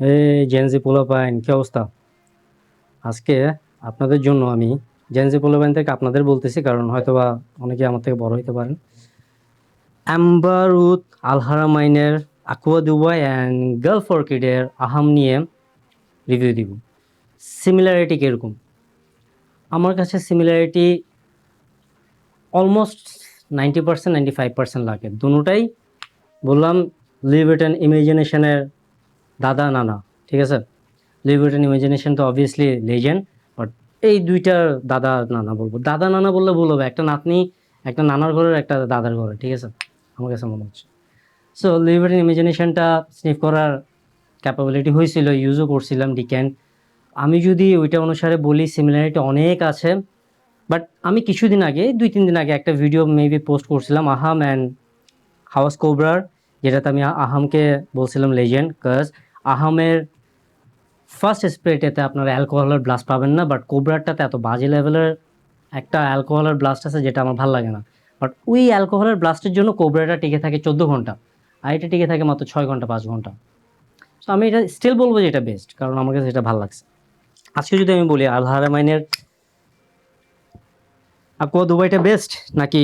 এই জেনজি পোলাপাইন কি অবস্থা? আজকে আপনাদের জন্য আমি জেনজি পোলাপাইন থেকে আপনাদের বলতেছি, কারণ হয়তোবা অনেকে আমার থেকে বড় হইতে পারেন। অ্যাম্বারুথ আলহারামাইনের আকুয়া দুবাই অ্যান্ড গালফ অর্কিডের আহাম নিয়ে রিভিউ দিব। সিমিলারিটি কিরকম? আমার কাছে সিমিলারিটি অলমোস্ট 90%, 95% লাগে। দুটোটাই বললাম লিবার্টান ইমাজিনেশনের দাদা নানা, ঠিক আছে? লিবার্টান ইমাজিনেশন তো অবভিয়াসলি লেজেন্ড, বাট এই দুইটার দাদা নানা বলবো। দাদা নানা বললে ভুল হবে, একটা নাতনি একটা নানার ঘরের একটা দাদার ঘরে, ঠিক আছে? আমার কাছে মনে হচ্ছে। সো লিবার্টান ইমাজিনেশনটা স্নিফ করার ক্যাপাবিলিটি হয়েছিল, ইউজও করছিলাম ডিক্যান। আমি যদি ওইটা অনুসারে বলি, সিমিলারিটি অনেক আছে। বাট আমি কিছুদিন আগে, 2-3 দিন আগে একটা ভিডিও মেবি পোস্ট করছিলাম আহাম অ্যান্ড হাওয়াস কোবরার, যেটাতে আমি আহামকে বলছিলাম লেজেন্ড, কাজ আহামের ফার্স্ট স্প্রেটাতে আপনারা অ্যালকোহলের ব্লাস্ট পাবেন না, বাট কোবরারটাতে এত বাজে লেভেলের একটা অ্যালকোহলের ব্লাস্ট আছে যেটা আমার ভালো লাগে না। বাট ওই অ্যালকোহলের ব্লাস্টের জন্য কোবরাটা টিকে থাকে 14 ঘন্টা, আর এটা টিকে থাকে মাত্র 6 ঘন্টা 5 ঘন্টা। তো আমি এটা স্টিল বলবো যে এটা বেস্ট, কারণ আমার কাছে এটা ভালো লাগছে। আজকে যদি আমি বলি আল হারামাইনের আকোয়া দুবাইটা বেস্ট নাকি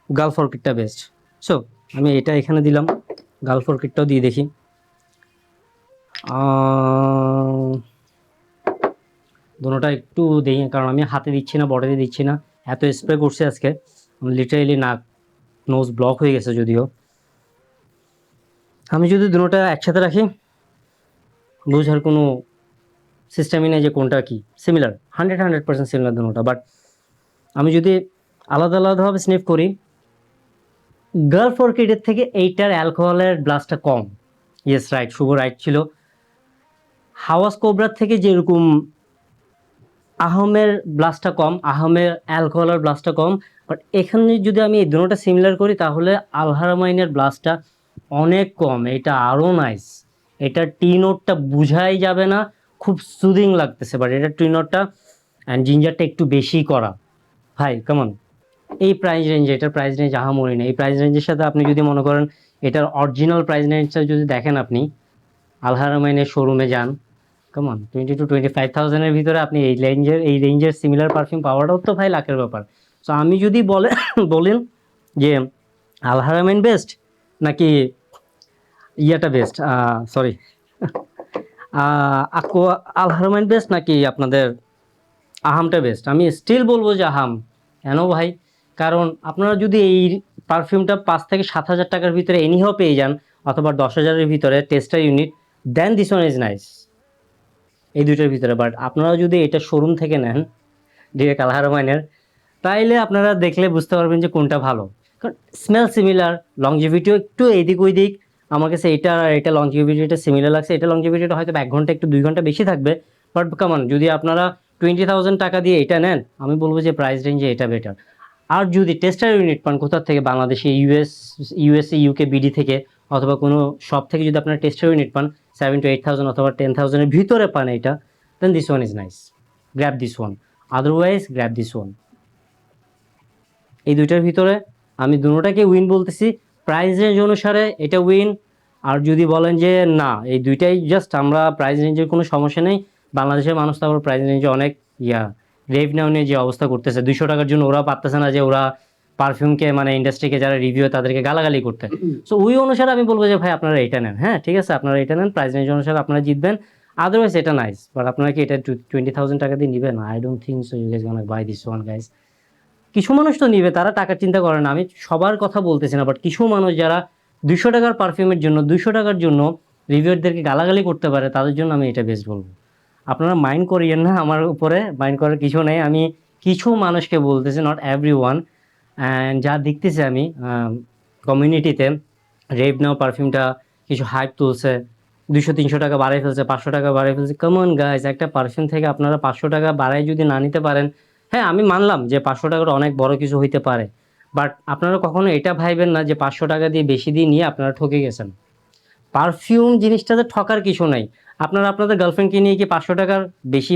গালফ অর্কিডটা বেস্ট, সো আমি এটা এখানে দিলাম, গালফ অর্কিডটাও দিয়ে দেখি। দুটোটা একটু দেখি, কারণ আমি হাতে দিচ্ছি না, বডিতে দিচ্ছি না, এত স্প্রে করছি আজকে লিটারেলি নাক নোজ ব্লক হয়ে গেছে। যদিও আমি যদি দুটোটা একসাথে রাখি, বোঝার কোনো সিস্টেমই নেই যে কোনটা কি। সিমিলার, 100% সিমিলার দুটোটা, বাট আমি যদি আলাদা আলাদাভাবে স্নিফ করি, গালফ অর্কিডের থেকে এইটার অ্যালকোহলের ব্লাস্টটা কম। ইয়েস, রাইট, শুভ রাইট ছিল। হাওয়াস কোবরার থেকে যেরকম আহমের ব্লাস্টটা কম, আহমের অ্যালকোহলের ব্লাস্টটা কম, বাট এখানে যদি আমি এই দুটোটা সিমিলার করি, তাহলে আলহারামাইনের ব্লাস্টটা অনেক কম, এটা আরও নাইস। এটা টি নোটটা বুঝাই যাবে না, খুব সুদিং লাগতেছে, বাট এটা টি নোটটা অ্যান্ড জিঞ্জারটা একটু বেশি করা। ভাই কেমন এই প্রাইস রেঞ্জে, এটার প্রাইস রেঞ্জ আহামরি না। এই প্রাইস রেঞ্জের সাথে আপনি যদি মনে করেন এটার অরিজিনাল প্রাইস রেঞ্জটা যদি দেখেন, আপনি আলহারামাইনের শোরুমে যান, কেমন 20 to 25,000-এর ভিতরে আপনি এই রেঞ্জের সিমিলার পারফিউম পাওয়াটাও তো ভাই লাখের ব্যাপার। সো আমি যদি বলেন যে আলহারামাইন বেস্ট নাকি ইয়াটা বেস্ট, সরি আকোয়া, আলহারামাইন বেস্ট নাকি আপনাদের আহামটা বেস্ট, আমি স্টিল বলবো যে আহাম। কেন ভাই? কারণ আপনারা যদি এই পারফিউমটা 5 থেকে 7 হাজার টাকার ভিতরে এনিহাও পেয়ে যান, অথবা 10,000-এর ভিতরে tester unit, then this one is nice, এই দুইটার ভিতরে। বাট আপনারা যদি এটা শোরুম থেকে নেন ডিরেক্ট আলহারামাইনের, তাইলে আপনারা দেখলে বুঝতে পারবেন যে কোনটা ভালো। কারণ স্মেল সিমিলার, লংজিভিটিও একটু এদিক ওই দিক। আমার কাছে এটা আর এটা লংজিভিটিটা সিমিলার লাগছে। এটা লংজিভিটিটা হয়তো 1 ঘন্টা একটু 2 ঘন্টা বেশি থাকবে, বাট কামান যদি আপনারা 20,000 টাকা দিয়ে এটা নেন, আমি বলবো যে প্রাইস রেঞ্জে এটা বেটার। আর যদি টেস্টার ইউনিট পান কোথা থেকে, বাংলাদেশে ইউএসএ ইউকে বিডি থেকে, অথবা কোনো শপ থেকে যদি আপনারা টেস্টার ইউনিট পান 7 to 8,000 অথবা 10,000-এর ভিতরে পান এটা, then this one is nice, grab this one, otherwise grab this one. এই দুইটার ভিতরে আমি দুটোটাকে উইন বলতেছি। প্রাইস রেঞ্জ অনুসারে এটা উইন। আর যদি বলেন যে না এই দুইটাই জাস্ট আমরা প্রাইস রেঞ্জের কোনো সমস্যা নেই, বাংলাদেশের মানুষ তো আবার প্রাইস রেঞ্জে অনেক রেভ নেওয়া নিয়ে যে অবস্থা করতেছে, 200 টাকার জন্য ওরা পারতেছে না যে ওরা পারফিউমকে মানে ইন্ডাস্ট্রিকে যারা রিভিউ তাদেরকে গালাগালি করতে। সো ওই অনুসারে আমি বলবো যে ভাই আপনারা এটা নেন, হ্যাঁ ঠিক আছে, আপনারা এটা নেন, প্রাইস রেঞ্জ অনুসারে আপনারা জিতবেন। আদারওয়াইজ এটা নাইস, বাট আপনারা কি এটা 20,000 টাকা দিয়ে নেবেন? I don't think so you guys gonna buy this one guys. কিছু মানুষ তো নিবে, তারা টাকার চিন্তা করে না, আমি সবার কথা বলতেছি না, বাট কিছু মানুষ যারা 200 টাকার পারফিউমের জন্য, 200 টাকার জন্য রিভিউয়ারদেরকে গালাগালি করতে পারে, তাদের জন্য আমি এটা বেস্ট বলবো। আপনারা মাইন্ড করিয়েন না, আমার উপরে মাইন্ড করার কিছু নেই। আমি কিছু মানুষকে বলতেছি, নট এভরি ওয়ান। অ্যান্ড যা দেখতেছি আমি কমিউনিটিতে, রেভ নাও পারফিউমটা কিছু হাইপ তুলছে, 200-300 টাকা বাড়াই ফেলছে, 500 টাকা বাড়াই ফেলছে। কমন গাইজ, একটা পারফিউম থেকে আপনারা 500 টাকা বাড়াই যদি না নিতে পারেন, হ্যাঁ আমি মানলাম যে 500 টাকার অনেক বড় কিছু হইতে পারে, বাট আপনারা কখনো এটা ভাইবেন না যে 500 টাকা দিয়ে বেশি দিয়ে নিয়ে আপনারা ঠকে গেছেন। পারফিউম জিনিসটাতে ঠকার কিছু নাই। আপনারা আপনাদের গার্লফ্রেন্ডকে নিয়ে কি 500 টাকার বেশি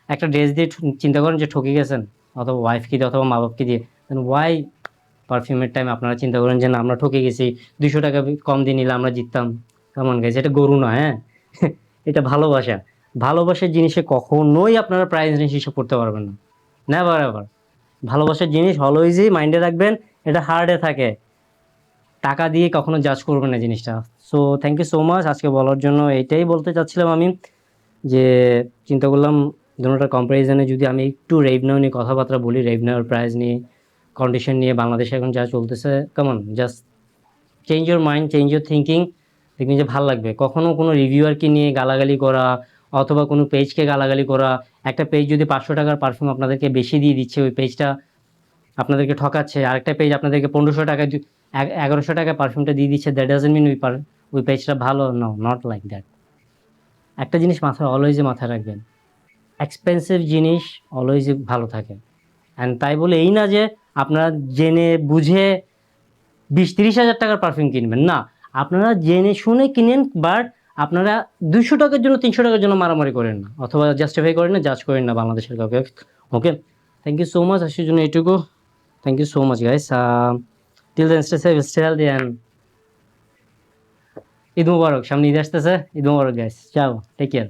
একটা ড্রেস দিয়ে চিন্তা করেন যে ঠকে গেছেন, অথবা ওয়াইফকে দিয়ে অথবা মা বাপকে দিয়ে, দেন ওয়াই পারফিউমের টাইম আপনারা চিন্তা করেন যে না আমরা ঠকে গেছি, 200 টাকা কম দিয়ে নিলে আমরা জিততাম? কেমন গেছে, এটা গরু না, হ্যাঁ এটা ভালোবাসা। ভালোবাসার জিনিসে কখনোই আপনারা প্রাইস রেঞ্জ হিসাব করতে পারবেন না, নেভার এভার। ভালোবাসার জিনিস অলওয়েজই মাইন্ডে রাখবেন, এটা হার্ডে থাকে, টাকা দিয়ে কখনো জাজ করবেন না জিনিসটা। So thank you so much আজকে বলার জন্য। এইটাই বলতে চাচ্ছিলাম আমি, যে চিন্তা করলাম দুটোটার কম্প্যারিজনে যদি আমি একটু রেভনিউ নিয়ে কথাবার্তা বলি, রেভনিউর প্রাইস নিয়ে, কন্ডিশন নিয়ে, বাংলাদেশে এখন যা চলতেছে, কেমন just change your mind, change your thinking, দেখবেন যে ভালো লাগবে। কখনো কোনো রিভিউয়ারকে নিয়ে গালাগালি করা অথবা কোনো পেজকে গালাগালি করা, একটা পেজ যদি 500 টাকার পারফিউম আপনাদেরকে বেশি দিয়ে দিচ্ছে, ওই পেজটা আপনাদেরকে ঠকাচ্ছে, আরেকটা পেজ আপনাদেরকে 1500 টাকায় 1100 টাকায় পারফিউমটা দিয়ে দিচ্ছে, দ্যাট ডাজন্ট মিন ওই পেজটা ভালো, নো, নট লাইক দ্যাট। একটা জিনিস মাথায় অলওয়েজই মাথায় রাখবেন, এক্সপেন্সিভ জিনিস অলওয়েজই ভালো থাকে। অ্যান্ড তাই বলে এই না যে আপনারা জেনে বুঝে 20-30 হাজার টাকার পারফিউম কিনবেন না, আপনারা জেনে শুনে কিনেন, বাট আপনারা 200 টাকার জন্য 300 টাকার জন্য মারামারি করেন না, অথবা জাস্টিফাই করেন না, জাজ করেন না বাংলাদেশের কাউকে। Okay, thank you so much আসার জন্য এটুকু। Thank you so much guys, till then stay safe, stay healthy, and Eid Mubarak. সামনে ঈদ আসতেছে, Eid Mubarak guys, ciao, take care.